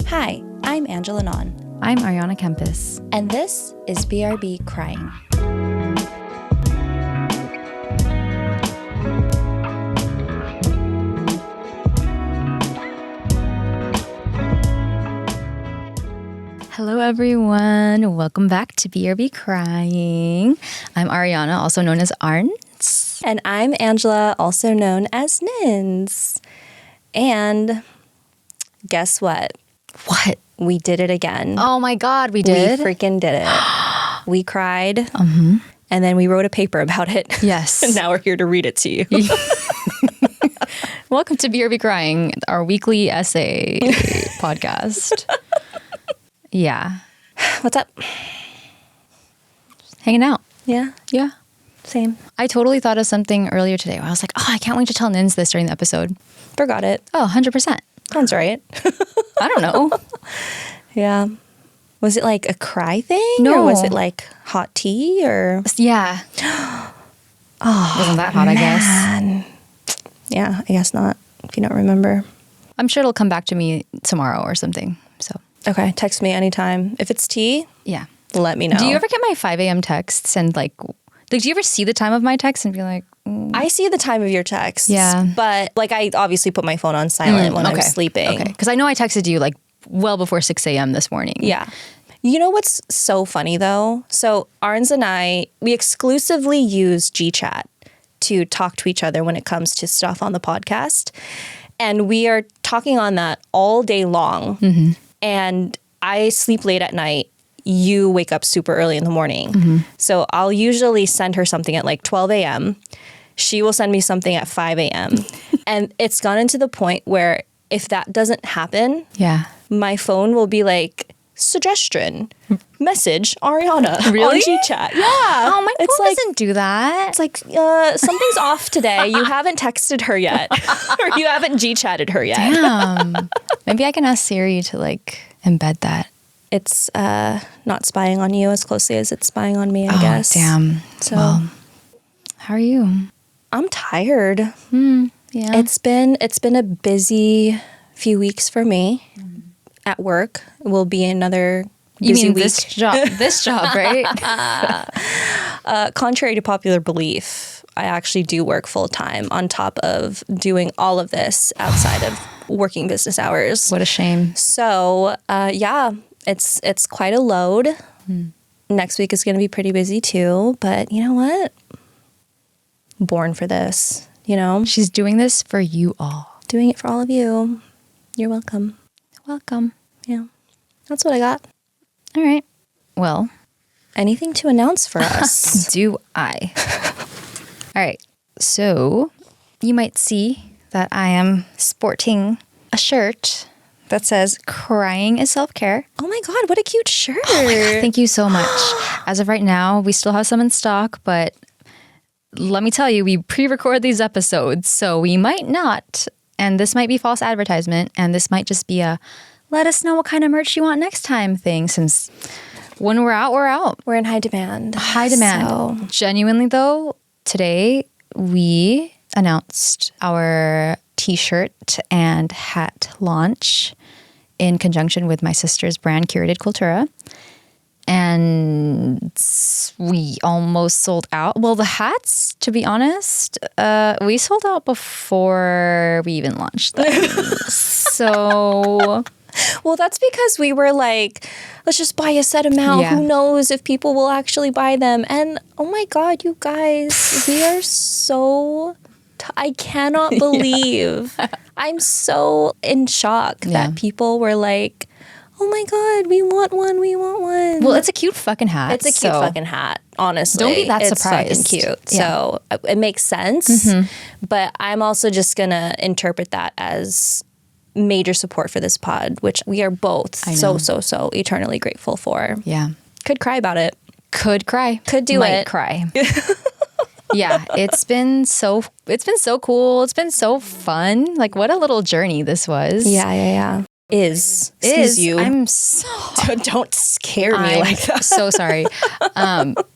Hi, I'm Angela Non. I'm Ariana Kempis. And this is BRB Crying. Hello, everyone. Welcome back to BRB Crying. I'm Ariana, also known as Arns. And I'm Angela, also known as Nins. And guess what? What? We did it again. Oh my God, we did? We freaking did it. We cried, and then we wrote a paper about it. Yes. And now we're here to read it to you. Welcome to BRB Crying, our weekly essay podcast. Yeah. What's up? Hanging out. Yeah, Yeah. same. I totally thought of something earlier today where I was like, oh, I can't wait to tell Nins this during the episode. Forgot it. Oh, 100%. Sounds right. I don't know. Yeah. Was it like a cry thing? No. Or was it like hot tea or? Yeah. Oh, wasn't that hot, I guess. man. Yeah, I guess not, if you don't remember. I'm sure it'll come back to me tomorrow or something. So, Okay, text me anytime. If it's tea, yeah. let me know. Do you ever get my 5 a.m. texts and like, do you ever see the time of my text and be like, I see the time of your texts. Yeah. But like I obviously put my phone on silent when I'm sleeping. Okay. Because I know I texted you like well before 6 a.m. this morning. Yeah. You know what's so funny though? So Arns and I, we exclusively use GChat to talk to each other when it comes to stuff on the podcast. And we are talking on that all day long. Mm-hmm. And I sleep late at night. You wake up super early in the morning. Mm-hmm. So I'll usually send her something at like 12 a.m. She will send me something at 5 a.m. And it's gotten to the point where if that doesn't happen, Yeah. my phone will be like, suggestion, message Ariana Really? on GChat. Yeah. Oh, my phone It's like, doesn't do that. it's like, something's off today. You haven't texted her yet. Or you haven't GChatted her yet. Maybe I can ask Siri to like embed that. It's not spying on you as closely as it's spying on me, I guess. Damn. So Well, how are you? I'm tired. Yeah. It's been a busy few weeks for me. At work will be another You busy mean week. this job? This job, right? Contrary to popular belief, I actually do work full time on top of doing all of this outside of working business hours. What a shame. So yeah, it's quite a load. Next week is going to be pretty busy too. But you know what? Born for this. You know, She's doing this for you all. doing it for all of you. You're welcome. Welcome. Yeah, that's what I got. All right. Well, Anything to announce for us? do I? All right. So you might see that I am sporting a shirt that says "Crying is self-care." Oh my God, what a cute shirt. Thank you so much. As of right now, we still have some in stock, but let me tell you, we pre-record these episodes, so we might not, and this might be false advertisement, and this might just be a let us know what kind of merch you want next time thing, since when we're out, we're out. We're in high demand. High demand. So, Genuinely though, today we announced our t-shirt and hat launch in conjunction with my sister's brand, Curated Cultura. And we almost sold out. Well, the hats, to be honest, we sold out before we even launched them. So, well, that's because we were like, let's just buy a set amount. Yeah. Who knows if people will actually buy them? And oh my God, you guys, we are so... I cannot believe. I'm so in shock that people were like, oh my God, we want one, we want one. well, it's a cute fucking hat. It's a cute fucking hat, honestly. Don't be that it's surprised. Fucking cute. Yeah. So it makes sense. But I'm also just going to interpret that as major support for this pod, which we are both so eternally grateful for. Yeah. Could cry about it. Could cry. Could do Might it. cry. Yeah, it's been so cool. It's been so fun. Like, what a little journey this was. Yeah. Excuse you. I'm so Don't scare me like that. so sorry.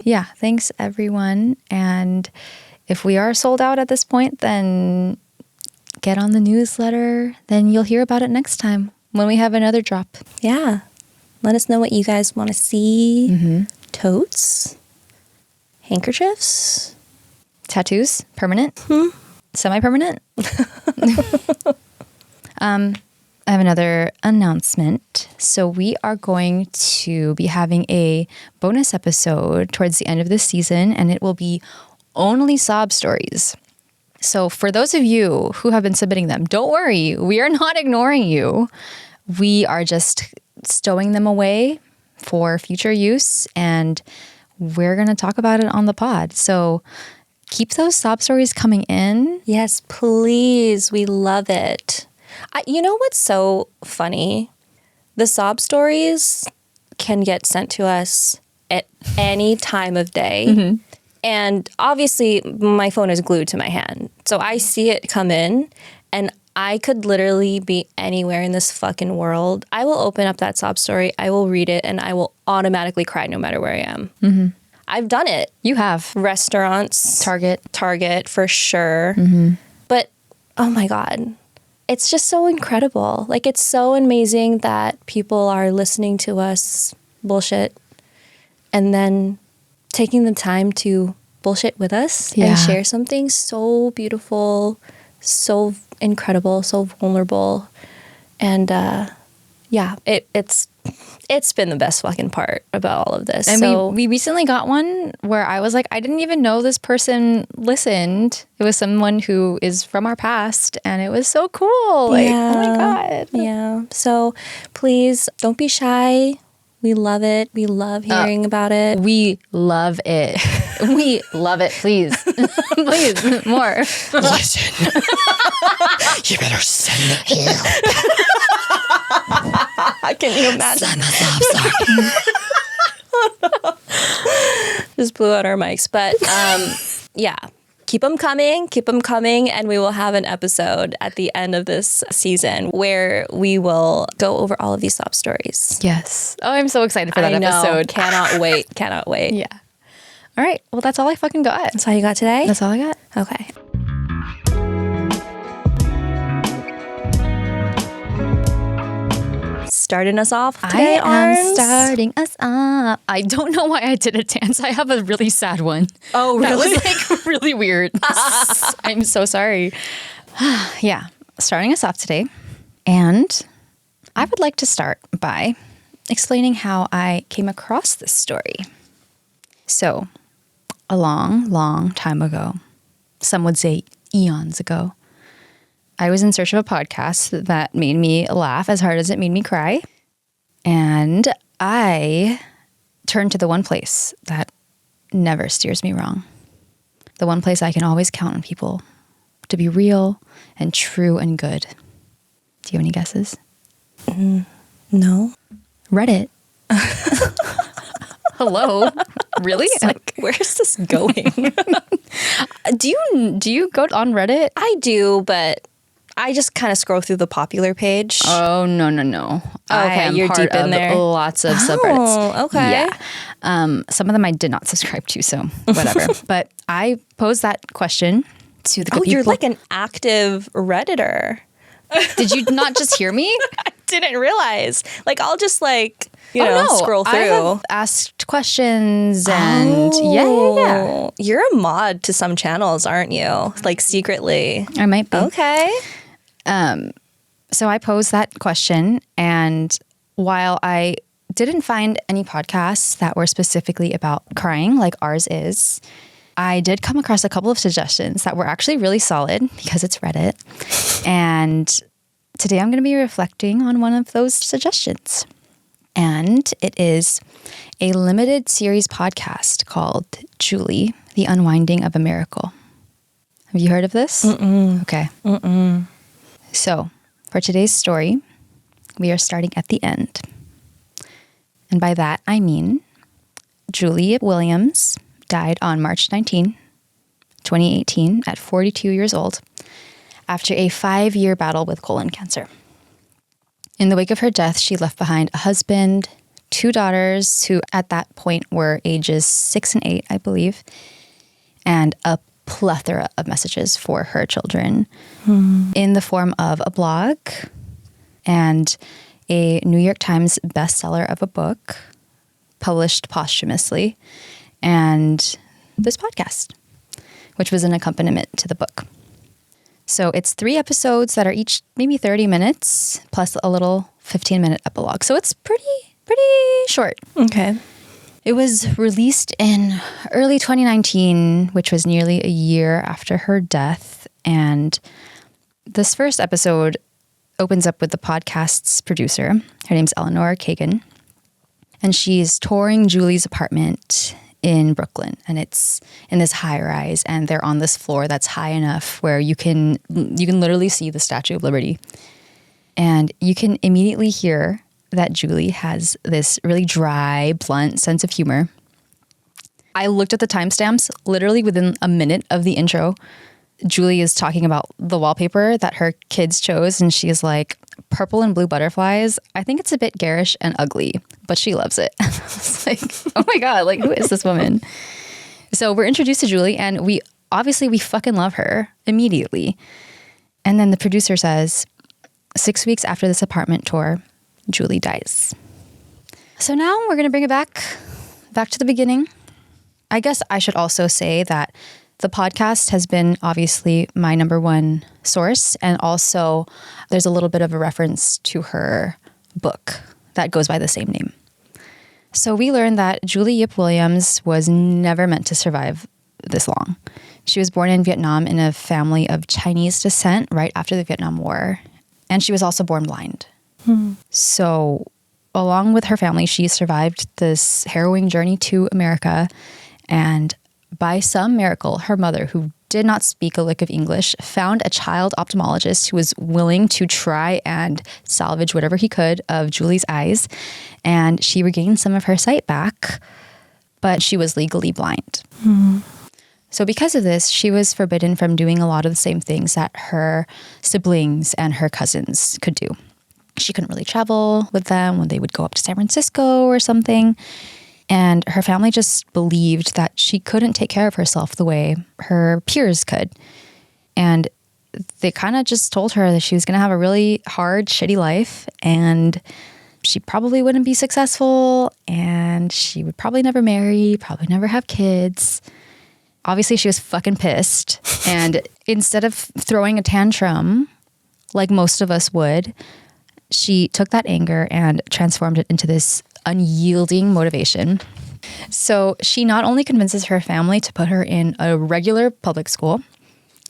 Yeah, thanks everyone. And if we are sold out at this point, then get on the newsletter. Then you'll hear about it next time when we have another drop. Yeah. Let us know what you guys want to see. Mm-hmm. Totes, handkerchiefs, Tattoos, permanent, semi-permanent. I have another announcement. So we are going to be having a bonus episode towards the end of this season, and it will be only sob stories. So for those of you who have been submitting them, don't worry. We are not ignoring you. We are just stowing them away for future use, and we're going to talk about it on the pod. So keep those sob stories coming in. Yes, please. We love it. You know what's so funny? The sob stories can get sent to us at any time of day. Mm-hmm. And obviously, my phone is glued to my hand. So I see it come in, and I could literally be anywhere in this fucking world. I will open up that sob story, I will read it, and I will automatically cry no matter where I am. Mm-hmm. I've done it. You have. Restaurants. Target, for sure. Mm-hmm. But, oh my God. It's just so incredible. Like, it's so amazing that people are listening to us bullshit and then taking the time to bullshit with us and share something so beautiful, so incredible, so vulnerable. And it's been the best fucking part about all of this. And we recently got one where I was like, I didn't even know this person listened. It was someone who is from our past, and it was so cool. Like, oh my God. Yeah. So please don't be shy. We love it. We love hearing about it. We love it. We love it. Please. Please, more. Listen. You better send it here. Can you imagine? Send us off, sorry. Just blew out our mics. But yeah, keep them coming. And we will have an episode at the end of this season where we will go over all of these sob stories. Yes. Oh, I'm so excited for that episode. Cannot wait. Yeah. All right. Well, that's all I fucking got. That's all you got today? That's all I got. Okay. Starting us off today, I am Arns? starting us off. I don't know why I did a dance. I have a really sad one. Oh, really? That was like really weird. I'm so sorry. Yeah. Starting us off today. And I would like to start by explaining how I came across this story. So, a long, long time ago, some would say eons ago, I was in search of a podcast that made me laugh as hard as it made me cry. And I turned to the one place that never steers me wrong. The one place I can always count on people to be real and true and good. Do you have any guesses? No. Reddit. Hello? Really? Like, where's this going? Do you go on Reddit? I do, but I just kind of scroll through the popular page. Oh, no. Okay, you're deep in there. Lots of subreddits. Oh, okay. Yeah. Some of them I did not subscribe to, so whatever. But I posed that question to the good people. You're like an active Redditor. Did you not just hear me? I didn't realize. Like, I'll just scroll through. I have asked questions and yeah. You're a mod to some channels, aren't you? Like, secretly. I might be. Okay. So I posed that question, and while I didn't find any podcasts that were specifically about crying like ours is, I did come across a couple of suggestions that were actually really solid because it's Reddit. And today I'm going to be reflecting on one of those suggestions. And it is a limited series podcast called Julie, The Unwinding of a Miracle. Have you heard of this? Mm-mm. Okay. Mm-mm. So for today's story, we are starting at the end. And by that, I mean Julie Yip-Williams died on March 19, 2018, at 42 years old, after a 5-year battle with colon cancer. In the wake of her death, she left behind a husband, 2 daughters, who at that point were ages 6 and 8, I believe, and a plethora of messages for her children in the form of a blog and a New York Times bestseller of a book, published posthumously, and this podcast, which was an accompaniment to the book. So it's 3 episodes that are each maybe 30 minutes, plus a little 15-minute epilogue. So it's pretty short. Okay. It was released in early 2019, which was nearly a year after her death. And this first episode opens up with the podcast's producer. Her name's Eleanor Kagan. And she's touring Julie's apartment in Brooklyn. And it's in this high rise. And they're on this floor that's high enough where you can literally see the Statue of Liberty. And you can immediately hear that Julie has this really dry, blunt sense of humor. I looked at the timestamps literally within a minute of the intro. Julie is talking about the wallpaper that her kids chose, and she's like, purple and blue butterflies. I think it's a bit garish and ugly, but she loves it. It's like, oh my God, like, who is this woman? So we're introduced to Julie, and we fucking love her immediately. And then the producer says, 6 weeks after this apartment tour, Julie dies. So now we're going to bring it back to the beginning. I guess I should also say that the podcast has been obviously my number one source. And also there's a little bit of a reference to her book that goes by the same name. So we learned that Julie Yip-Williams was never meant to survive this long. She was born in Vietnam in a family of Chinese descent right after the Vietnam War. And she was also born blind. So along with her family, she survived this harrowing journey to America. And by some miracle, her mother, who did not speak a lick of English, found a child ophthalmologist who was willing to try and salvage whatever he could of Julie's eyes. And she regained some of her sight back, but she was legally blind. So because of this, she was forbidden from doing a lot of the same things that her siblings and her cousins could do. She couldn't really travel with them when they would go up to San Francisco or something. And her family just believed that she couldn't take care of herself the way her peers could. And they kind of just told her that she was going to have a really hard, shitty life, and she probably wouldn't be successful, and she would probably never marry, probably never have kids. Obviously, she was fucking pissed. And instead of throwing a tantrum like most of us would, she took that anger and transformed it into this unyielding motivation. So she not only convinces her family to put her in a regular public school,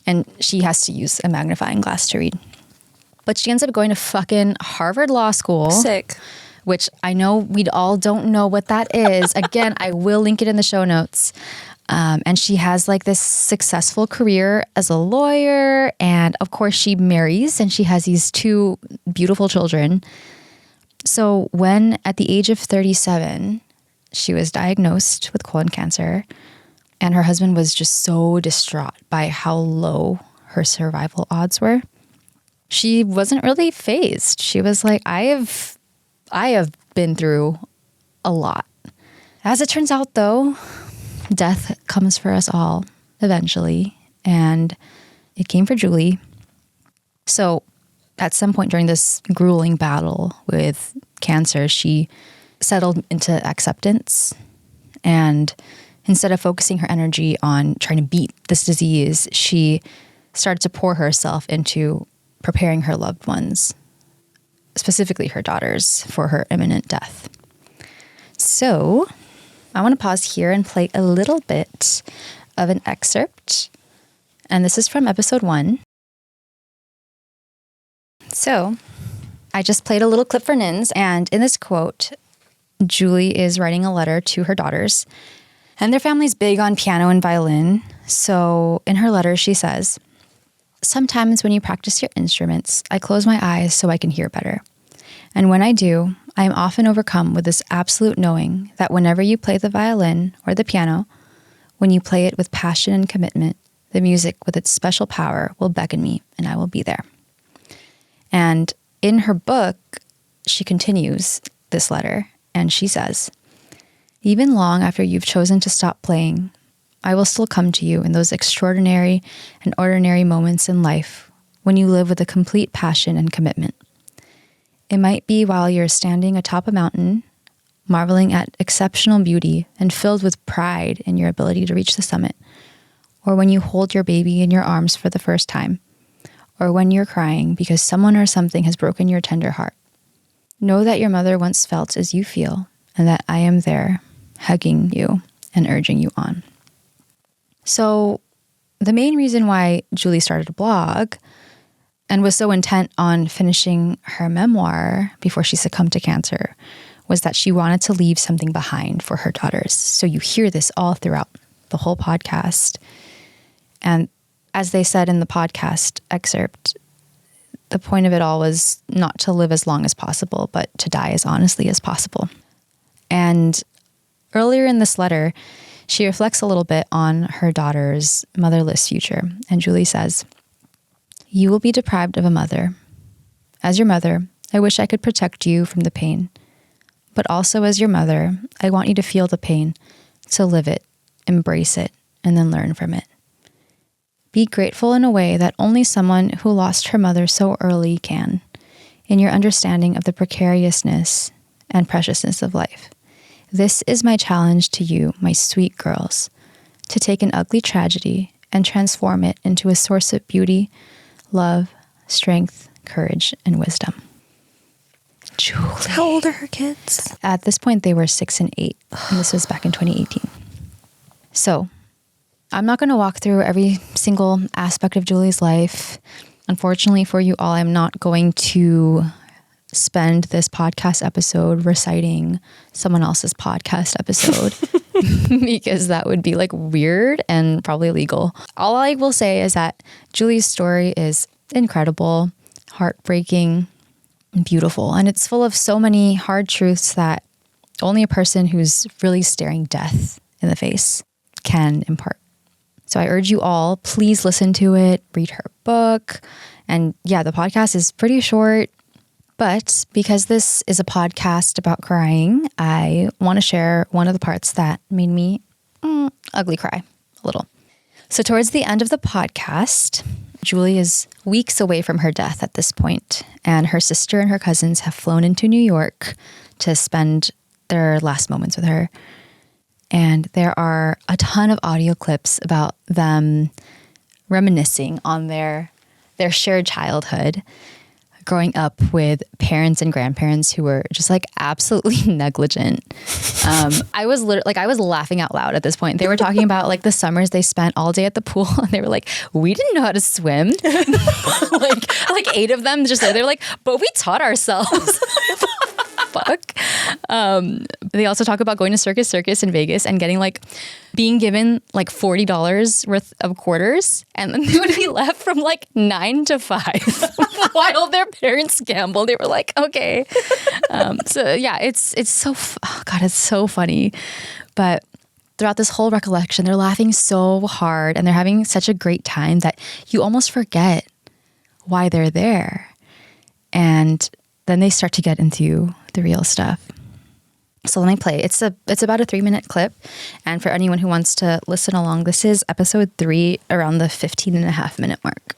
and she has to use a magnifying glass to read, but she ends up going to fucking Harvard Law School. Sick. Which I know we all don't know what that is. Again, I will link it in the show notes. And she has like this successful career as a lawyer. And of course she marries, and she has these 2 beautiful children. So when at the age of 37, she was diagnosed with colon cancer, and her husband was just so distraught by how low her survival odds were, she wasn't really fazed. She was like, I have been through a lot. As it turns out, though, death comes for us all eventually, and it came for Julie. So at some point during this grueling battle with cancer, she settled into acceptance, and instead of focusing her energy on trying to beat this disease, she started to pour herself into preparing her loved ones, specifically her daughters, for her imminent death. So I want to pause here and play a little bit of an excerpt. And this is from episode 1. So I just played a little clip for Nins. And in this quote, Julie is writing a letter to her daughters. And their family's big on piano and violin. So in her letter, she says, "Sometimes when you practice your instruments, I close my eyes so I can hear better. And when I do, I am often overcome with this absolute knowing that whenever you play the violin or the piano, when you play it with passion and commitment, the music with its special power will beckon me and I will be there." And in her book, she continues this letter and she says, "Even long after you've chosen to stop playing, I will still come to you in those extraordinary and ordinary moments in life when you live with a complete passion and commitment. It might be while you're standing atop a mountain, marveling at exceptional beauty and filled with pride in your ability to reach the summit, or when you hold your baby in your arms for the first time, or when you're crying because someone or something has broken your tender heart. Know that your mother once felt as you feel, and that I am there, hugging you and urging you on. So the main reason why Julie started a blog and was so intent on finishing her memoir before she succumbed to cancer was that she wanted to leave something behind for her daughters. So you hear this all throughout the whole podcast. And as they said in the podcast excerpt, the point of it all was not to live as long as possible, but to die as honestly as possible. And earlier in this letter, she reflects a little bit on her daughter's motherless future. And Julie says, "You will be deprived of a mother. As your mother, I wish I could protect you from the pain. But also as your mother, I want you to feel the pain, to live it, embrace it, and then learn from it. Be grateful in a way that only someone who lost her mother so early can, in your understanding of the precariousness and preciousness of life. This is my challenge to you, my sweet girls, to take an ugly tragedy and transform it into a source of beauty, love, strength, courage, and wisdom." Julie. How old are her kids? At this point, they were 6 and 8, and this was back in 2018. So I'm not going to walk through every single aspect of Julie's life. Unfortunately for you all, I'm not going to spend this podcast episode reciting someone else's podcast episode because that would be like weird and probably illegal. All I will say is that Julie's story is incredible, heartbreaking, beautiful, and it's full of so many hard truths that only a person who's really staring death in the face can impart. So I urge you all, please listen to it, read her book. And yeah, the podcast is pretty short, but because this is a podcast about crying, I want to share one of the parts that made me ugly cry a little. So towards the end of the podcast, Julie is weeks away from her death at this point, and her sister and her cousins have flown into New York to spend their last moments with her. And there are a ton of audio clips about them reminiscing on their shared childhood, growing up with parents and grandparents who were just like absolutely negligent. I was laughing out loud at this point. They were talking about like the summers they spent all day at the pool, and they were like, "We didn't know how to swim." like 8 of them just there. They're like, "But we taught ourselves." Fuck. They also talk about going to Circus in Vegas and getting being given $40 worth of quarters, and then they would be left from 9 to 5 while their parents gamble. They were like, okay. So yeah, it's so, oh God, it's so funny. But throughout this whole recollection, they're laughing so hard and they're having such a great time that you almost forget why they're there. And then they start to get into the real stuff. So let me play. It's about a 3-minute clip. And for anyone who wants to listen along, this is episode 3, around the 15.5-minute mark.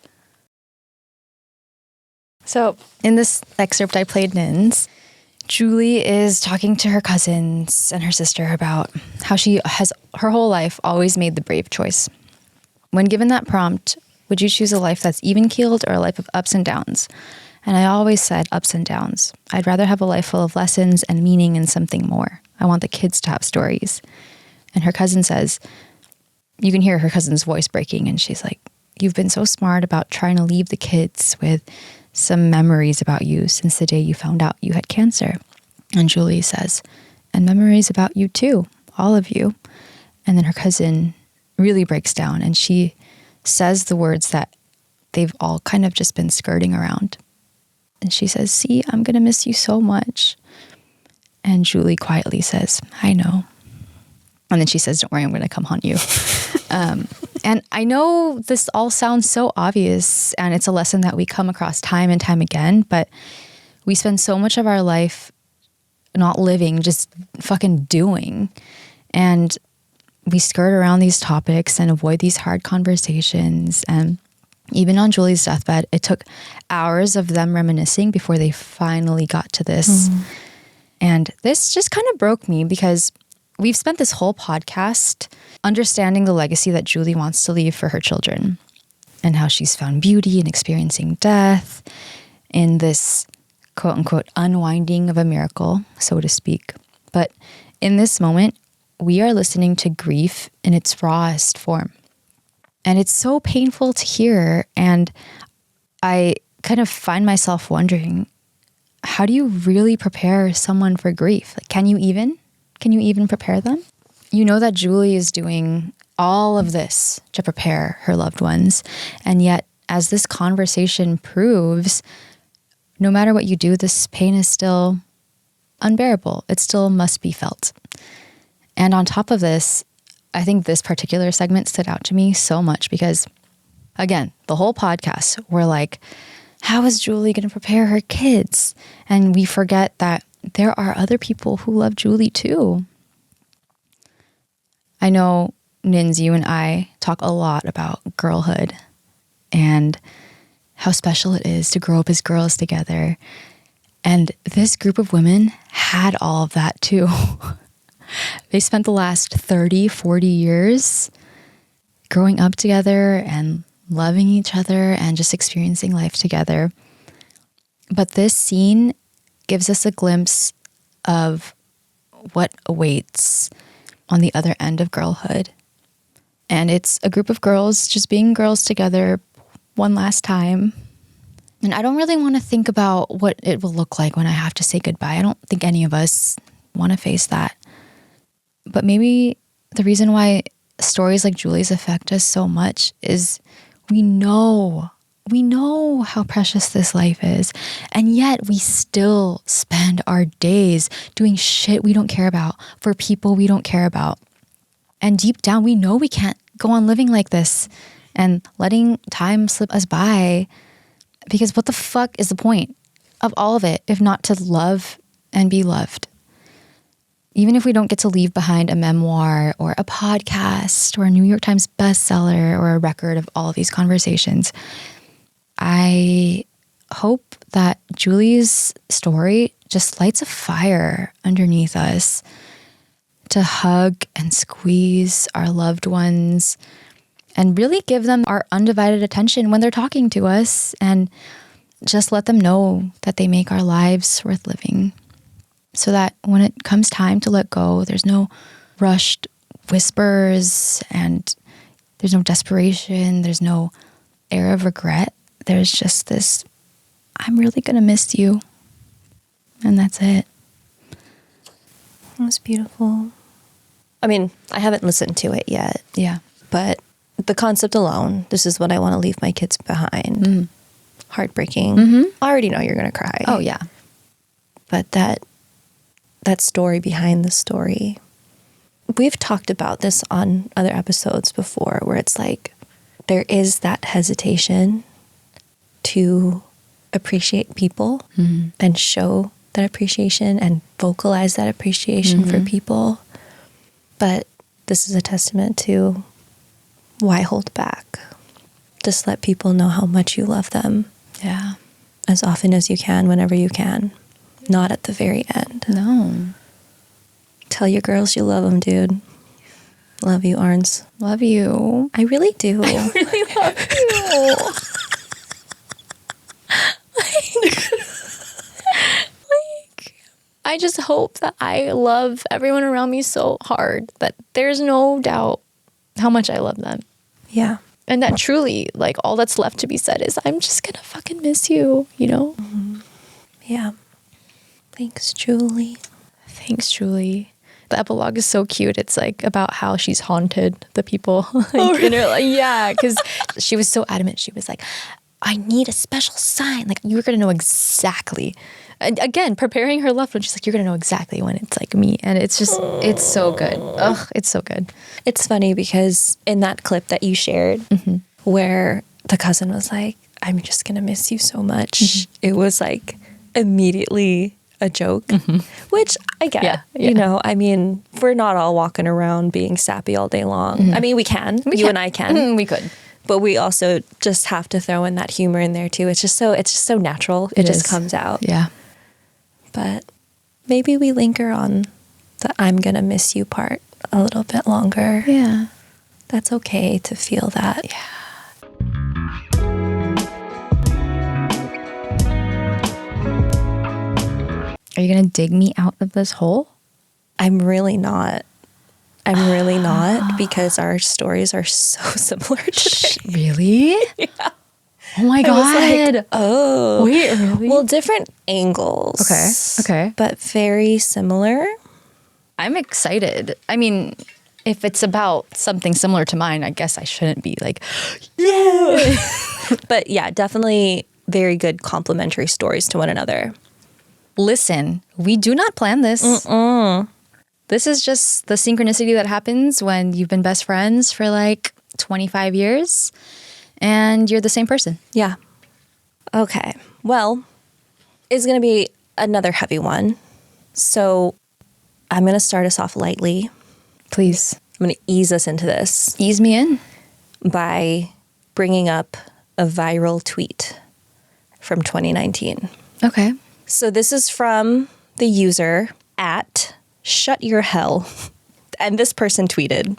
So in this excerpt I played Nins, Julie is talking to her cousins and her sister about how she has her whole life always made the brave choice. When given that prompt, would you choose a life that's even-keeled or a life of ups and downs? And I always said ups and downs. I'd rather have a life full of lessons and meaning and something more. I want the kids to have stories. And her cousin says, you can hear her cousin's voice breaking, and she's like, "You've been so smart about trying to leave the kids with some memories about you since the day you found out you had cancer." And Julie says, "And memories about you too, all of you." And then her cousin really breaks down, and she says the words that they've all kind of just been skirting around. And she says, "See, I'm going to miss you so much." And Julie quietly says, "I know." And then she says, "Don't worry, I'm going to come haunt you." And I know this all sounds so obvious, and it's a lesson that we come across time and time again, but we spend so much of our life not living, just fucking doing. And we skirt around these topics and avoid these hard conversations. And Even on Julie's deathbed, it took hours of them reminiscing before they finally got to this. And this just kind of broke me because we've spent this whole podcast understanding the legacy that Julie wants to leave for her children and how she's found beauty in experiencing death in this quote unquote unwinding of a miracle, so to speak. But in this moment, we are listening to grief in its rawest form. And it's so painful to hear. And I kind of find myself wondering, how do you really prepare someone for grief? Like, can you even prepare them? You know that Julie is doing all of this to prepare her loved ones. And yet, as this conversation proves, no matter what you do, this pain is still unbearable. It still must be felt. And on top of this, I think this particular segment stood out to me so much because, again, the whole podcast, we're like, how is Julie going to prepare her kids? And we forget that there are other people who love Julie too. I know, Nins, you and I talk a lot about girlhood and how special it is to grow up as girls together. And this group of women had all of that too. They spent the last 30, 40 years growing up together and loving each other and just experiencing life together. But this scene gives us a glimpse of what awaits on the other end of girlhood. And it's a group of girls just being girls together one last time. And I don't really want to think about what it will look like when I have to say goodbye. I don't think any of us want to face that. But maybe the reason why stories like Julie's affect us so much is we know how precious this life is. And yet we still spend our days doing shit we don't care about for people we don't care about. And deep down, we know we can't go on living like this and letting time slip us by, because what the fuck is the point of all of it if not to love and be loved? Even if we don't get to leave behind a memoir or a podcast or a New York Times bestseller or a record of all of these conversations, I hope that Julie's story just lights a fire underneath us to hug and squeeze our loved ones and really give them our undivided attention when they're talking to us, and just let them know that they make our lives worth living. So that when it comes time to let go, there's no rushed whispers and there's no desperation, there's no air of regret. There's just this, I'm really going to miss you. And that's it. It was beautiful. I mean, I haven't listened to it yet. Yeah. But the concept alone, this is what I want to leave my kids behind. Heartbreaking. I already know you're going to cry. Oh, yeah. But that story behind the story. We've talked about this on other episodes before, where it's like there is that hesitation to appreciate people and show that appreciation and vocalize that appreciation for people. But this is a testament to why hold back. Just let people know how much you love them. Yeah. As often as you can, whenever you can. Not at the very end. No. Tell your girls you love them, dude. Love you, Arns. Love you. I really do. I really love you. I just hope that I love everyone around me so hard that there's no doubt how much I love them. Yeah. And that truly, like, all that's left to be said is I'm just gonna fucking miss you, you know? Yeah. Thanks, Julie. Thanks, Julie. The epilogue is so cute. It's like about how she's haunted the people. Yeah, because she was so adamant. She was like, I need a special sign. Like, you're going to know exactly. And again, preparing her loved one. She's like, you're going to know exactly when it's like me. And it's just, it's so good. Ugh, it's so good. It's funny because in that clip that you shared, where the cousin was like, I'm just going to miss you so much. It was like immediately a joke, which I get. Yeah. You know, I mean, we're not all walking around being sappy all day long. I mean, we can. You and I can. We could. but we also just have to throw in that humor in there too. It's just so natural. It just comes out. Yeah. But maybe we linger on the I'm gonna miss you part a little bit longer. Yeah. That's okay to feel that. Yeah. Are you going to dig me out of this hole? I'm really not. Because our stories are so similar today. Really? Yeah. Oh my I was God. like, oh. Wait, really? Well, different angles. Okay. But very similar. I'm excited. I mean, if it's about something similar to mine, I guess I shouldn't be like, yeah. But yeah, definitely very good complementary stories to one another. Listen, we do not plan this. This is just the synchronicity that happens when you've been best friends for like 25 years and you're the same person. Yeah. Okay. Well, it's going to be another heavy one. So I'm going to start us off lightly. Please. I'm going to ease us into this Ease me in. by bringing up a viral tweet from 2019. Okay. So this is from the user at Shut Your Hell. And this person tweeted,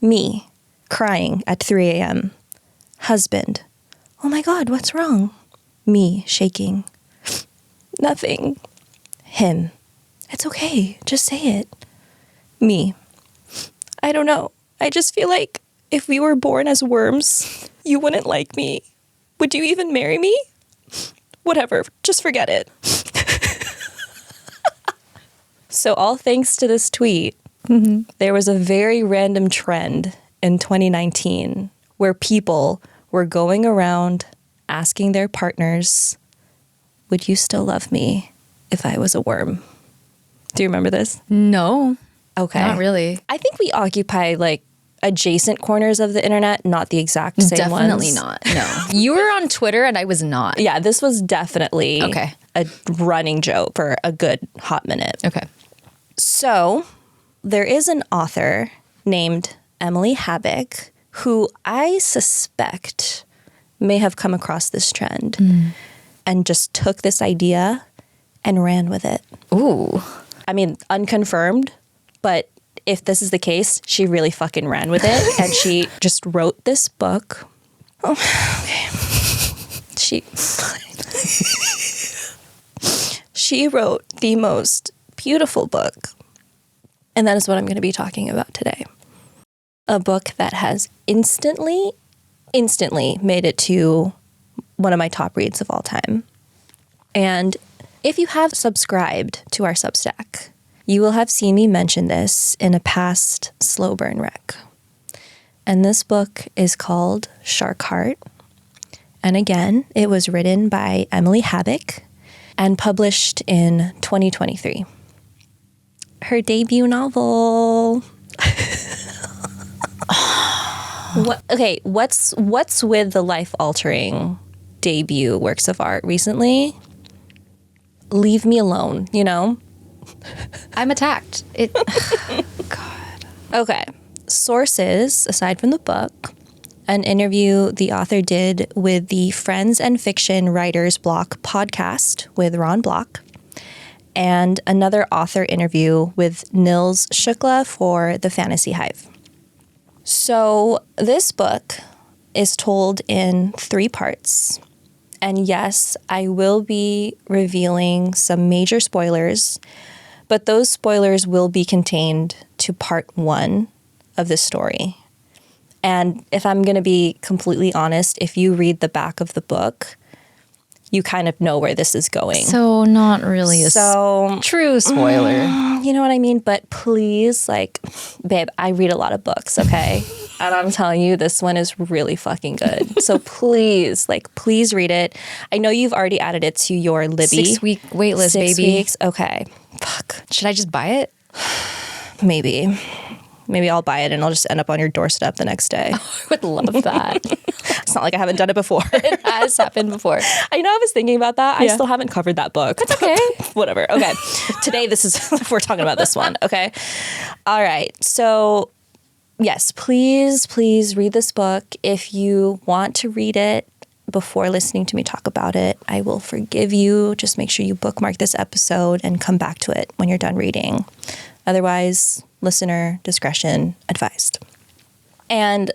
me crying at 3 a.m. Husband, oh my God, what's wrong? Me shaking. Nothing. Him, it's okay, just say it. Me, I don't know. I just feel like if we were born as worms, you wouldn't like me. Would you even marry me? Whatever, just forget it. So all thanks to this tweet, there was a very random trend in 2019 where people were going around asking their partners, would you still love me if I was a worm? Do you remember this? No. Okay. Not really. I think we occupy like adjacent corners of the internet, not the exact same Definitely ones. not. No. You were on Twitter and I was not. Yeah, this was definitely Okay. a running joke for a good hot minute. Okay. So there is an author named Emily Habeck who I suspect may have come across this trend and just took this idea and ran with it. Ooh. I mean, unconfirmed, but if this is the case, she really fucking ran with it and she just wrote this book. Oh, okay. She wrote the most beautiful book. And that is what I'm going to be talking about today. A book that has instantly made it to one of my top reads of all time. And if you have subscribed to our Substack, you will have seen me mention this in a past Slow Burn rec. And this book is called Shark Heart. And again, it was written by Emily Habeck and published in 2023. Her debut novel. What's with the life-altering debut works of art recently? Leave me alone, you know? I'm attacked. God. Okay. Sources, aside from the book, an interview the author did with the Friends and Fiction Writers Block podcast with Ron Block, and another author interview with Nils Shukla for The Fantasy Hive. So this book is told in 3 parts. And yes, I will be revealing some major spoilers, but those spoilers will be contained to part 1 of this story. And if I'm going to be completely honest, if you read the back of the book, you kind of know where this is going. So not really a true spoiler. You know what I mean? But please, like, babe, I read a lot of books, okay? And I'm telling you, this one is really fucking good. So please read it. I know you've already added it to your Libby. 6-week wait list, 6 baby. weeks? Okay. Fuck. Should I just buy it? Maybe I'll buy it and I'll just end up on your doorstep the next day. I would love that. It's not like I haven't done it before. It has happened before. I know I was thinking about that. Yeah. I still haven't covered that book. That's okay. Whatever. Okay. Today, we're talking about this one. Okay. All right. So yes, please read this book. If you want to read it before listening to me talk about it, I will forgive you. Just make sure you bookmark this episode and come back to it when you're done reading. Otherwise, listener discretion advised. And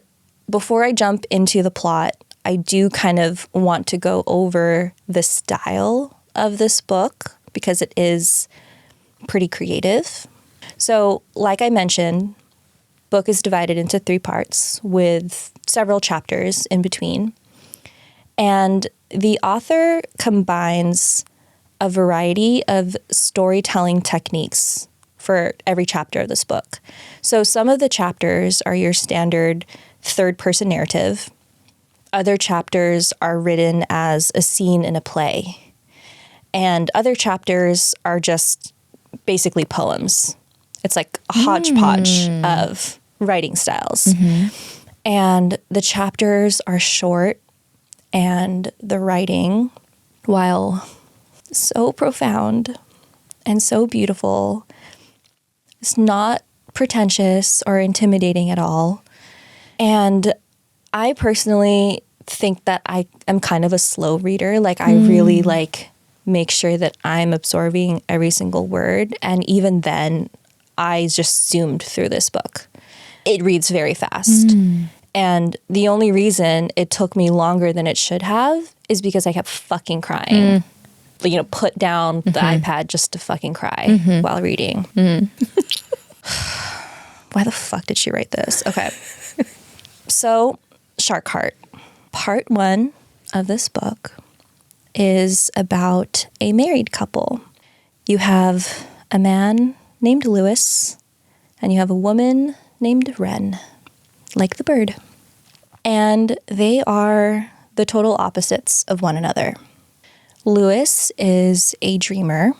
before I jump into the plot, I do kind of want to go over the style of this book because it is pretty creative. So, like I mentioned, book is divided into 3 parts with several chapters in between. And the author combines a variety of storytelling techniques for every chapter of this book. So some of the chapters are your standard third-person narrative. Other chapters are written as a scene in a play. And other chapters are just basically poems. It's like a hodgepodge of writing styles. And the chapters are short, and the writing, while so profound and so beautiful, is not pretentious or intimidating at all. And I personally think that I am kind of a slow reader. Like I really make sure that I'm absorbing every single word. And even then, I just zoomed through this book. It reads very fast. And the only reason it took me longer than it should have is because I kept fucking crying. You know, put down the iPad just to fucking cry while reading. Why the fuck did she write this? Okay. So, Shark Heart. Part 1 of this book is about a married couple. You have a man named Lewis, and you have a woman named Wren, like the bird. And they are the total opposites of one another. Lewis is a dreamer.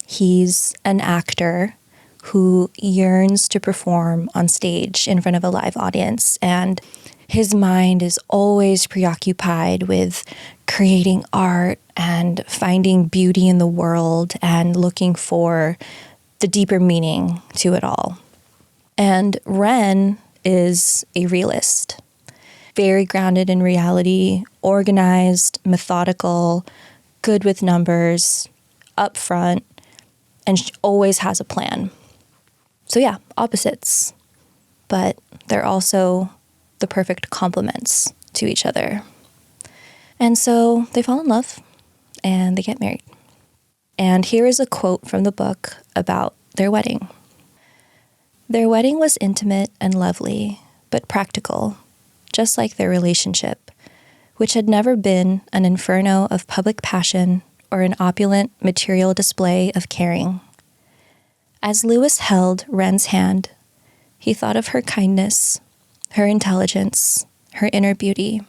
He's an actor who yearns to perform on stage in front of a live audience. And his mind is always preoccupied with creating art and finding beauty in the world and looking for the deeper meaning to it all. And Wren is a realist, very grounded in reality, organized, methodical, good with numbers, upfront, and she always has a plan. So yeah, opposites, but they're also the perfect complements to each other. And so they fall in love and they get married. And here is a quote from the book about their wedding. Their wedding was intimate and lovely, but practical, just like their relationship, which had never been an inferno of public passion or an opulent material display of caring. As Lewis held Wren's hand, he thought of her kindness, her intelligence, her inner beauty.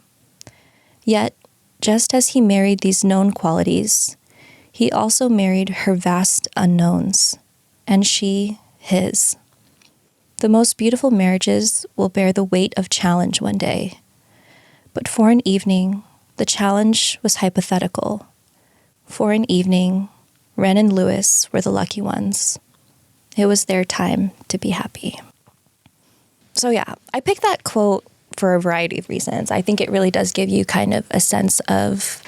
Yet, just as he married these known qualities, he also married her vast unknowns, and she his. The most beautiful marriages will bear the weight of challenge one day. But for an evening, the challenge was hypothetical. For an evening, Wren and Lewis were the lucky ones. It was their time to be happy. So yeah, I picked that quote for a variety of reasons. I think it really does give you kind of a sense of,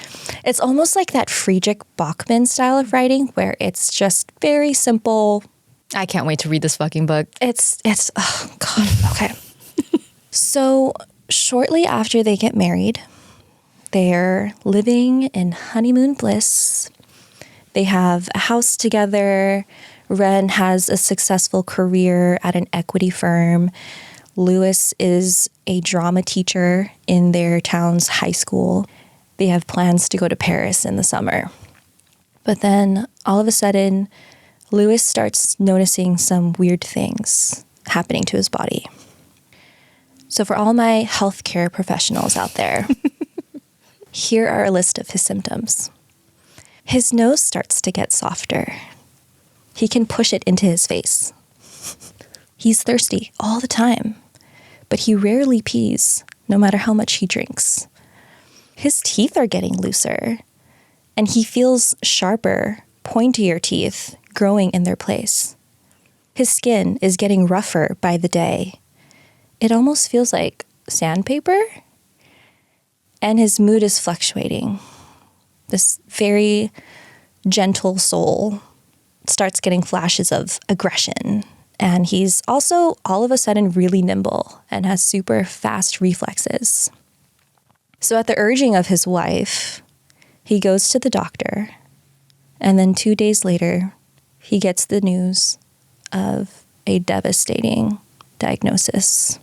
it's almost like that Friedrich Bachmann style of writing where it's just very simple. I can't wait to read this fucking book. It's oh God, okay. So shortly after they get married, they're living in honeymoon bliss. They have a house together. Wren has a successful career at an equity firm. Lewis is a drama teacher in their town's high school. They have plans to go to Paris in the summer. But then all of a sudden, Lewis starts noticing some weird things happening to his body. So for all my healthcare professionals out there, here are a list of his symptoms. His nose starts to get softer. He can push it into his face. He's thirsty all the time, but he rarely pees, no matter how much he drinks. His teeth are getting looser, and he feels sharper, pointier teeth growing in their place. His skin is getting rougher by the day, it almost feels like sandpaper. And his mood is fluctuating. This very gentle soul starts getting flashes of aggression. And he's also all of a sudden really nimble and has super fast reflexes. So at the urging of his wife, he goes to the doctor. And then 2 days later, he gets the news of a devastating diagnosis.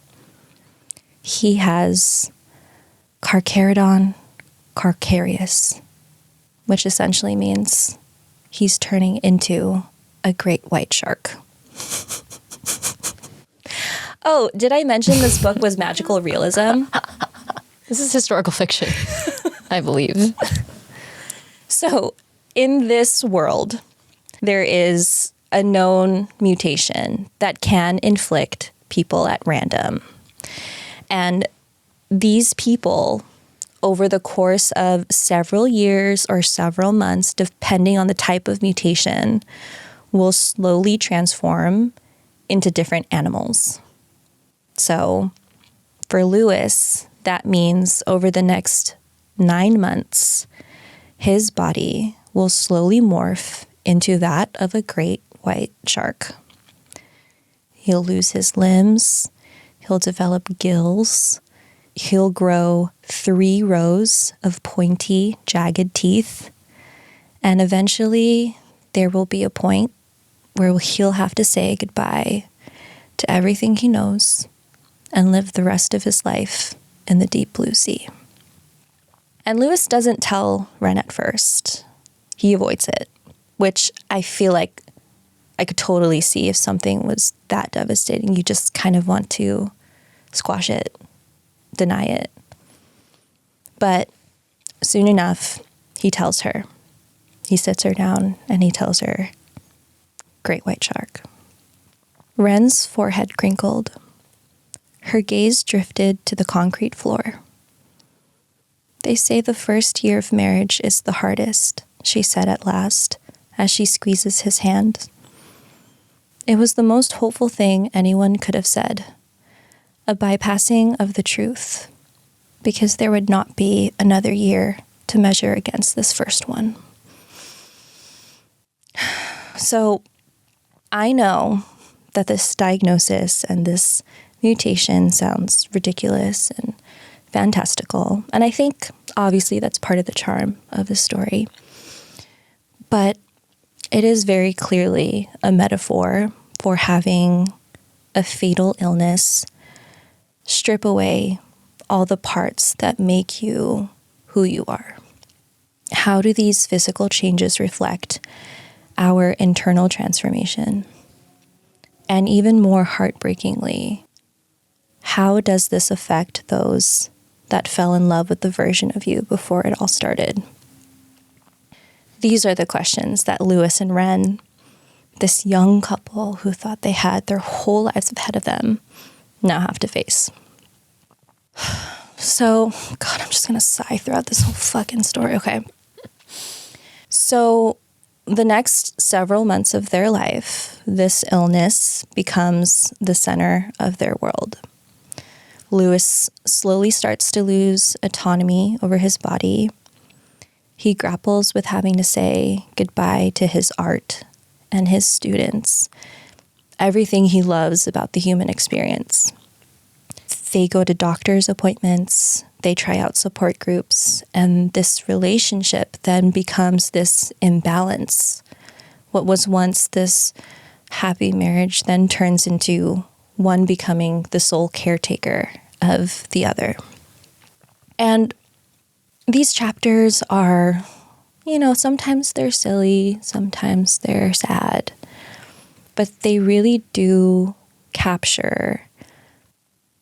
He has carcharodon carcarius, which essentially means he's turning into a great white shark. Oh, did I mention this book was magical realism? This is historical fiction, I believe. So in this world, there is a known mutation that can inflict people at random. And these people, over the course of several years or several months, depending on the type of mutation, will slowly transform into different animals. So for Lewis, that means over the next 9 months, his body will slowly morph into that of a great white shark. He'll lose his limbs. He'll develop gills. He'll grow 3 rows of pointy, jagged teeth. And eventually, there will be a point where he'll have to say goodbye to everything he knows and live the rest of his life in the deep blue sea. And Lewis doesn't tell Ren at first. He avoids it, which I feel like I could totally see if something was that devastating. You just kind of want to squash it, deny it. But soon enough, he tells her. He sits her down and he tells her, "Great white shark." Ren's forehead crinkled. Her gaze drifted to the concrete floor. "They say the first year of marriage is the hardest," she said at last, as she squeezes his hand. It was the most hopeful thing anyone could have said. A bypassing of the truth, because there would not be another year to measure against this first one. So I know that this diagnosis and this mutation sounds ridiculous and fantastical. And I think obviously that's part of the charm of the story. But it is very clearly a metaphor for having a fatal illness strip away all the parts that make you who you are. How do these physical changes reflect our internal transformation? And even more heartbreakingly, how does this affect those that fell in love with the version of you before it all started? These are the questions that Lewis and Ren, this young couple who thought they had their whole lives ahead of them, now have to face. So, God, I'm just going to sigh throughout this whole fucking story. Okay. So, the next several months of their life, this illness becomes the center of their world. Lewis slowly starts to lose autonomy over his body. He grapples with having to say goodbye to his art and his students, everything he loves about the human experience. They go to doctor's appointments, they try out support groups, and this relationship then becomes this imbalance. What was once this happy marriage then turns into one becoming the sole caretaker of the other. And these chapters are, sometimes they're silly, sometimes they're sad, but they really do capture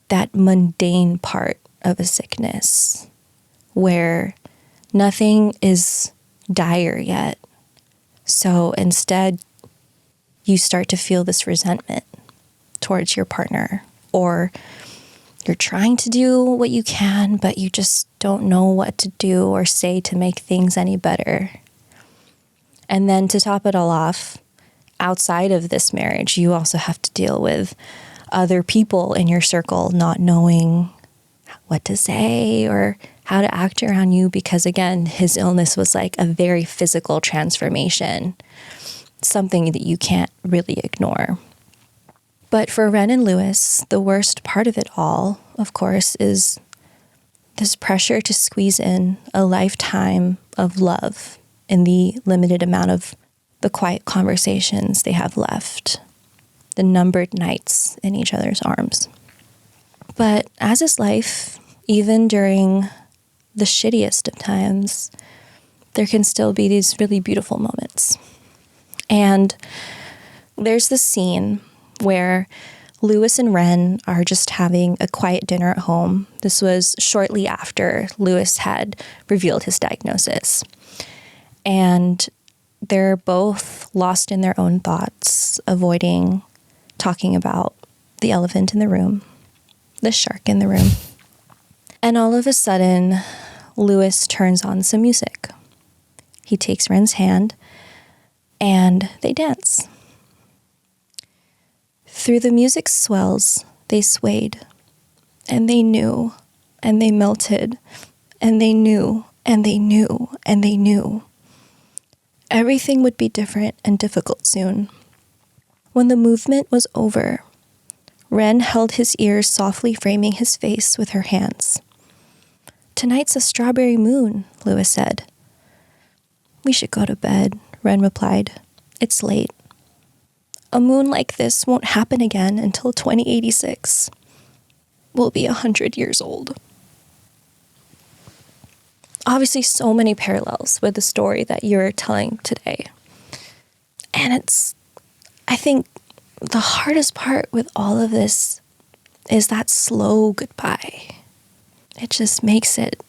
that mundane part of a sickness where nothing is dire yet. So instead, you start to feel this resentment towards your partner, or you're trying to do what you can, but you just don't know what to do or say to make things any better. And then to top it all off, outside of this marriage, you also have to deal with other people in your circle not knowing what to say or how to act around you, because again, his illness was like a very physical transformation, something that you can't really ignore. But for Ren and Lewis, the worst part of it all, of course, is this pressure to squeeze in a lifetime of love in the limited amount of the quiet conversations they have left, the numbered nights in each other's arms. But as is life, even during the shittiest of times, there can still be these really beautiful moments. And there's this scene where Lewis and Ren are just having a quiet dinner at home. This was shortly after Lewis had revealed his diagnosis. And they're both lost in their own thoughts, avoiding talking about the elephant in the room, the shark in the room. And all of a sudden, Lewis turns on some music. He takes Ren's hand and they dance. Through the music's swells, they swayed, and they knew, and they melted, and they knew, and they knew, and they knew. Everything would be different and difficult soon. When the movement was over, Ren held his ears, softly framing his face with her hands. "Tonight's a strawberry moon," Lewis said. "We should go to bed," Ren replied. "It's late. A moon like this won't happen again until 2086. We'll be 100 years old." Obviously, so many parallels with the story that you're telling today. And I think the hardest part with all of this is that slow goodbye. It just makes it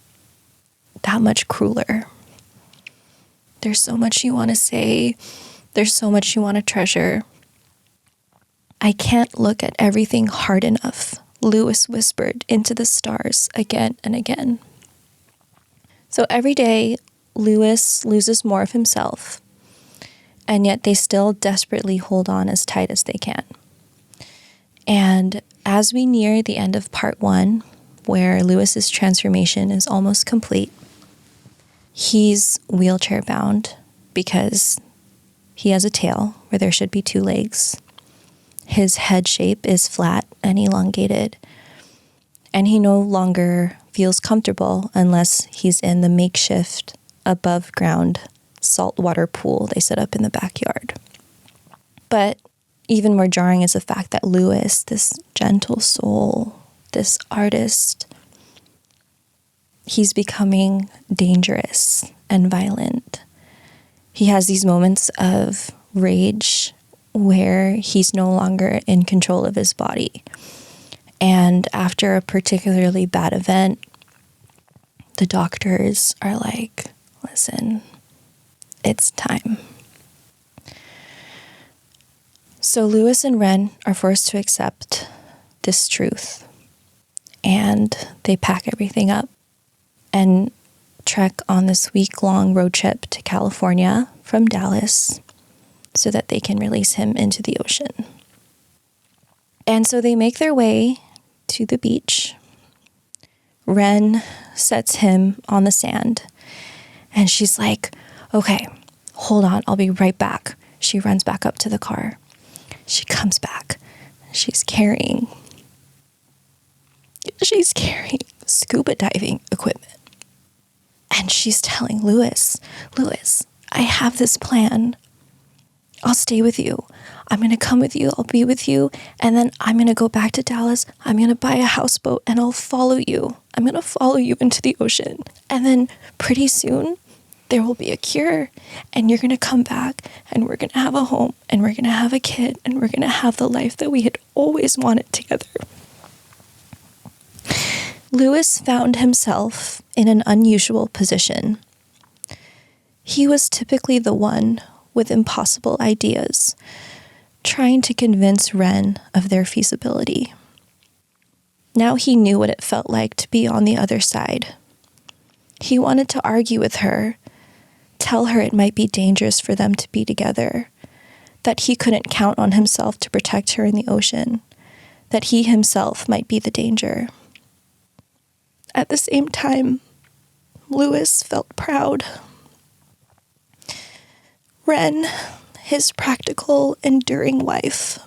that much crueler. There's so much you want to say. There's so much you want to treasure. "I can't look at everything hard enough," Lewis whispered into the stars again and again. So every day, Lewis loses more of himself, and yet they still desperately hold on as tight as they can. And as we near the end of part 1, where Lewis's transformation is almost complete, he's wheelchair bound because he has a tail where there should be 2 legs. His head shape is flat and elongated, and he no longer feels comfortable unless he's in the makeshift above ground saltwater pool they set up in the backyard. But even more jarring is the fact that Lewis, this gentle soul, this artist, he's becoming dangerous and violent. He has these moments of rage where he's no longer in control of his body. And after a particularly bad event, the doctors are like, "Listen, it's time." So Lewis and Ren are forced to accept this truth. And they pack everything up and trek on this week-long road trip to California from Dallas so that they can release him into the ocean. And so they make their way to the beach. Ren sets him on the sand, and she's like, "Okay, hold on, I'll be right back." She runs back up to the car. She comes back. She's carrying scuba diving equipment. And she's telling Lewis, "I have this plan. I'll stay with you. I'm going to come with you. I'll be with you. And then I'm going to go back to Dallas. I'm going to buy a houseboat and I'll follow you. I'm going to follow you into the ocean. And then pretty soon there will be a cure and you're going to come back and we're going to have a home and we're going to have a kid and we're going to have the life that we had always wanted together." Lewis found himself in an unusual position. He was typically the one with impossible ideas, trying to convince Ren of their feasibility. Now he knew what it felt like to be on the other side. He wanted to argue with her, tell her it might be dangerous for them to be together, that he couldn't count on himself to protect her in the ocean, that he himself might be the danger. At the same time, Lewis felt proud. Wren, his practical, enduring wife,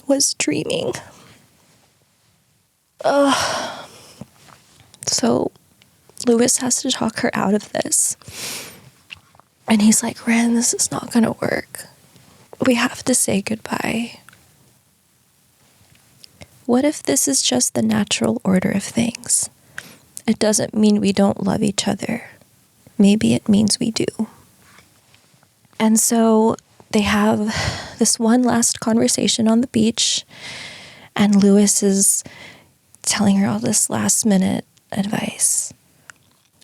was dreaming. So Lewis has to talk her out of this. And he's like, Wren, this is not going to work. We have to say goodbye. What if this is just the natural order of things? It doesn't mean we don't love each other. Maybe it means we do. And so they have this one last conversation on the beach, and Lewis is telling her all this last minute advice.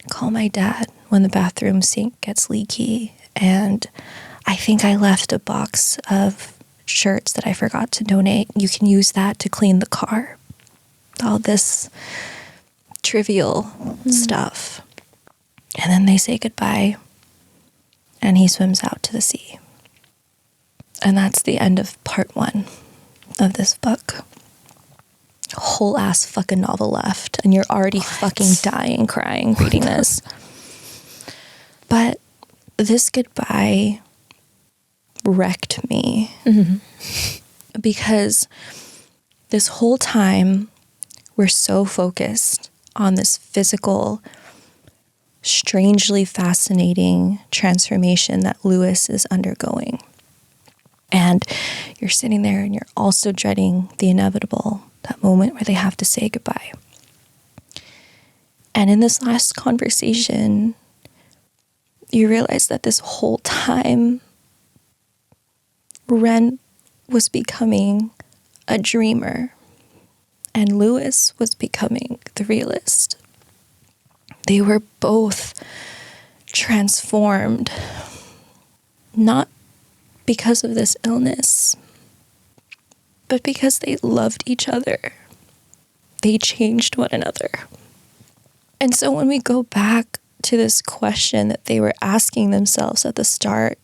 Call my dad when the bathroom sink gets leaky, and I think I left a box of shirts that I forgot to donate. You can use that to clean the car. All this trivial stuff. And then they say goodbye, and he swims out to the sea. And that's the end of part 1 of this book. A whole ass fucking novel left, and you're already fucking dying crying reading this. But this goodbye wrecked me. Because this whole time we're so focused on this physical, strangely fascinating transformation that Lewis is undergoing. And you're sitting there and you're also dreading the inevitable, that moment where they have to say goodbye. And in this last conversation, you realize that this whole time, Wren was becoming a dreamer, and Lewis was becoming the realist. They were both transformed, not because of this illness, but because they loved each other. They changed one another. And so when we go back to this question that they were asking themselves at the start,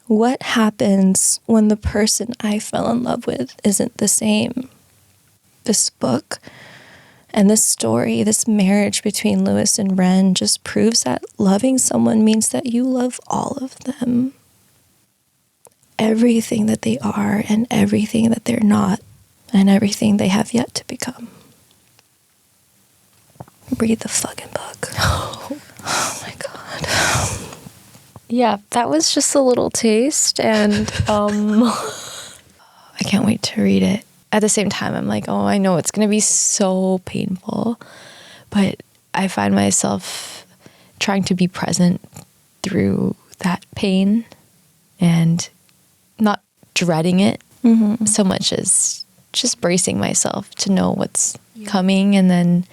what happens when the person I fell in love with isn't the same? This book and this story, this marriage between Lewis and Wren just proves that loving someone means that you love all of them. Everything that they are and everything that they're not and everything they have yet to become. Read the fucking book. Oh my God. Yeah, that was just a little taste, and I can't wait to read it. At the same time, I'm like, oh, I know it's going to be so painful, but I find myself trying to be present through that pain and not dreading it so much as just bracing myself to know what's coming and then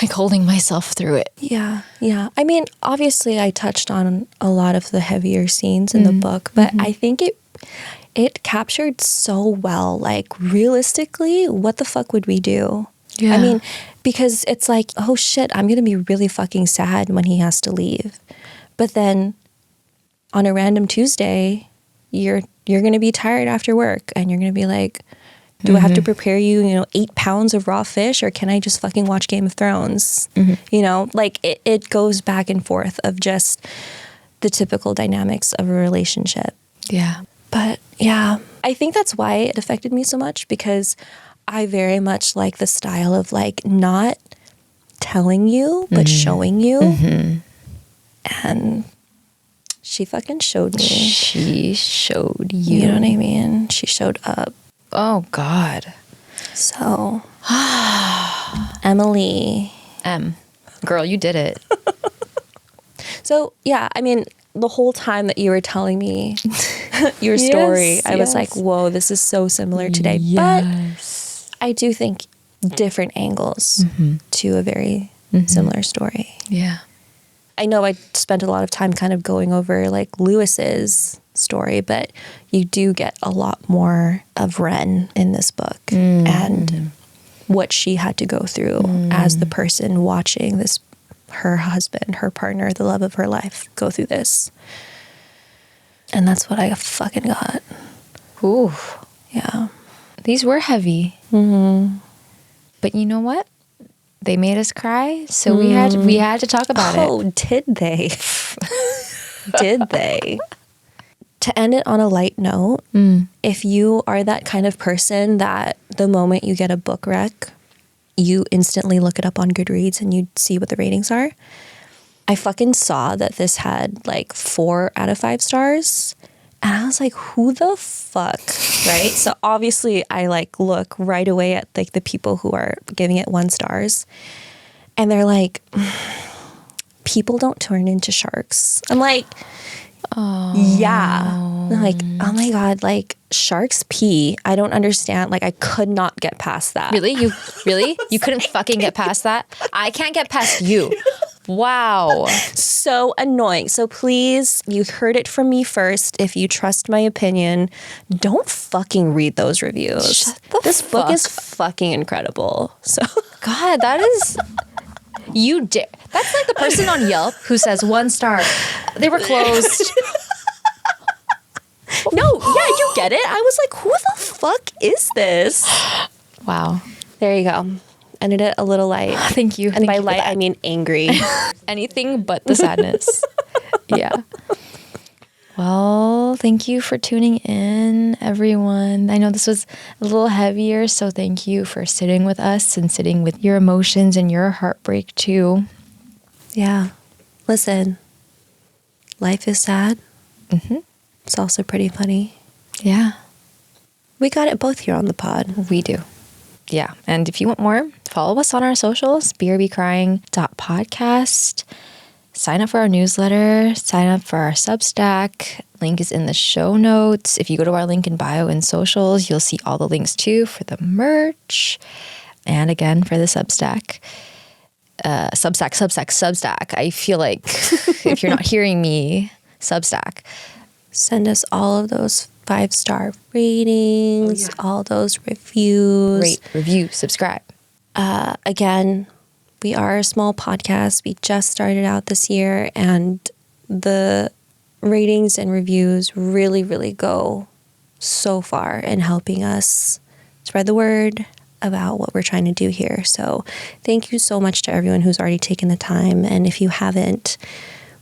like holding myself through it. Yeah. I mean, obviously I touched on a lot of the heavier scenes in the book, but I think it captured so well, like realistically, what the fuck would we do? Yeah. I mean, because it's like, oh shit, I'm going to be really fucking sad when he has to leave. But then on a random Tuesday, you're going to be tired after work and you're going to be like, do I have to prepare you, 8 pounds of raw fish, or can I just fucking watch Game of Thrones? Like it goes back and forth of just the typical dynamics of a relationship. Yeah. But yeah, I think that's why it affected me so much, because I very much like the style of like not telling you, but showing you. And she fucking showed me. She showed you. You know what I mean? She showed up. Oh, God. So, Emily. Girl, you did it. So, yeah, I mean, the whole time that you were telling me your story, I was like, whoa, this is so similar today. Yes. But I do think different angles to a very similar story. Yeah. I know I spent a lot of time kind of going over like Lewis's story, but you do get a lot more of Wren in this book and what she had to go through as the person watching this, her husband, her partner, the love of her life, go through this. And that's what I fucking got. Ooh. Yeah. These were heavy. Mm-hmm. But you know what? They made us cry, so we had to talk about it. Oh, did they? Did they? To end it on a light note, if you are that kind of person that the moment you get a book rec, you instantly look it up on Goodreads and you see what the ratings are. I fucking saw that this had like 4 out of 5 stars. And I was like, who the fuck? Right? So obviously I like look right away at like the people who are giving it 1 stars. And they're like, people don't turn into sharks. I'm like, yeah. I'm like, oh my God, like sharks pee. I don't understand. Like I could not get past that. Really? You couldn't fucking get past that? I can't get past you. Wow. So annoying. So please, you heard it from me first. If you trust my opinion, don't fucking read those reviews. This book is fucking incredible. So God, that is... You dare. That's like the person on Yelp who says 1 star. They were closed. No, yeah, you get it. I was like, who the fuck is this? Wow. There you go. Ended it a little light. Thank you. And by light, I mean angry. Anything but the sadness. Yeah. Well, thank you for tuning in, everyone. I know this was a little heavier, so thank you for sitting with us and sitting with your emotions and your heartbreak too. Yeah. Listen, life is sad. Mm-hmm. It's also pretty funny. Yeah. We got it both here on the pod. We do. Yeah. And if you want more, follow us on our socials, brbbcrying.podcast. Sign up for our newsletter. Sign up for our Substack. Link is in the show notes. If you go to our link in bio and socials, you'll see all the links too for the merch. And again, for the Substack. Substack. I feel like if you're not hearing me, Substack. Send us all of those 5-star ratings, all those reviews. Rate, review, subscribe. Again, we are a small podcast. We just started out this year, and the ratings and reviews really, really go so far in helping us spread the word about what we're trying to do here. So thank you so much to everyone who's already taken the time. And if you haven't,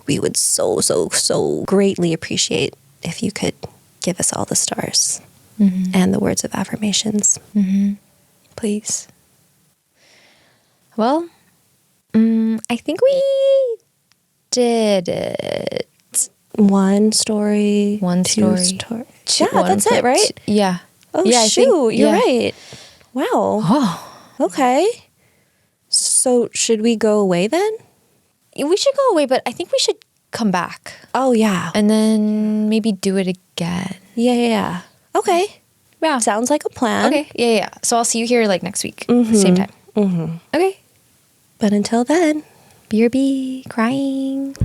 we would so greatly appreciate if you could give us all the stars and the words of affirmations. Please. Well, I think we did it. One story. One two story. Yeah, that's it, right? Yeah. Oh, yeah, shoot. You're yeah. right. Wow. Oh. Okay. So should we go away then? We should go away, but I think we should come back. Oh, yeah. And then maybe do it again. Yeah. Okay. Yeah. Sounds like a plan. Okay. Yeah. So I'll see you here like next week. Same time. Okay. But until then, BRB crying.